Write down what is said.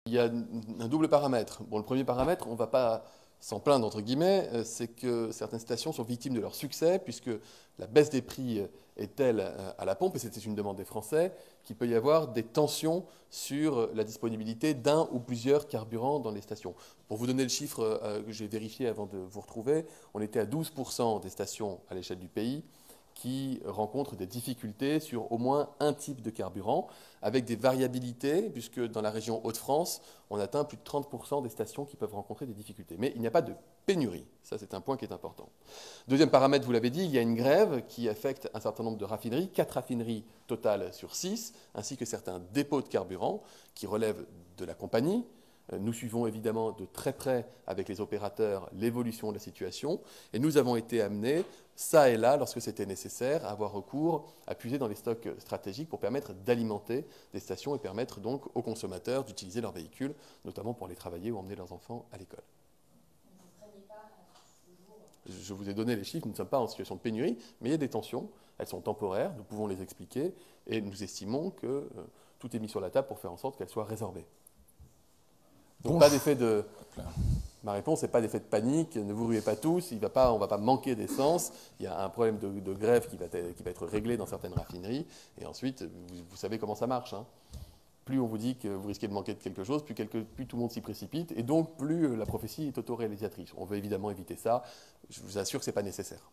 Il y a un double paramètre. Bon, le premier paramètre, on ne va pas s'en plaindre, entre guillemets, c'est que certaines stations sont victimes de leur succès, puisque la baisse des prix est telle à la pompe, et c'était une demande des Français, qu'il peut y avoir des tensions sur la disponibilité d'un ou plusieurs carburants dans les stations. Pour vous donner le chiffre que j'ai vérifié avant de vous retrouver, on était à 12% des stations à l'échelle du pays qui rencontrent des difficultés sur au moins un type de carburant, avec des variabilités, puisque dans la région Hauts-de-France, on atteint plus de 30% des stations qui peuvent rencontrer des difficultés. Mais il n'y a pas de pénurie. Ça, c'est un point qui est important. Deuxième paramètre, vous l'avez dit, il y a une grève qui affecte un certain nombre de raffineries, 4 raffineries totales sur 6, ainsi que certains dépôts de carburant qui relèvent de la compagnie. Nous suivons évidemment de très près avec les opérateurs l'évolution de la situation et nous avons été amenés, ça et là, lorsque c'était nécessaire, à avoir recours, à puiser dans les stocks stratégiques pour permettre d'alimenter des stations et permettre donc aux consommateurs d'utiliser leurs véhicules, notamment pour aller travailler ou emmener leurs enfants à l'école. Je vous ai donné les chiffres, nous ne sommes pas en situation de pénurie, mais il y a des tensions, elles sont temporaires, nous pouvons les expliquer et nous estimons que tout est mis sur la table pour faire en sorte qu'elles soient résorbées. Donc pas d'effet de... Ma réponse n'est pas d'effet de panique, ne vous ruez pas tous, on ne va pas manquer d'essence, il y a un problème de grève qui va être réglé dans certaines raffineries, et ensuite, vous savez comment ça marche. Hein. Plus on vous dit que vous risquez de manquer de quelque chose, plus tout le monde s'y précipite, et donc plus la prophétie est autoréalisatrice. On veut évidemment éviter ça, je vous assure que ce n'est pas nécessaire.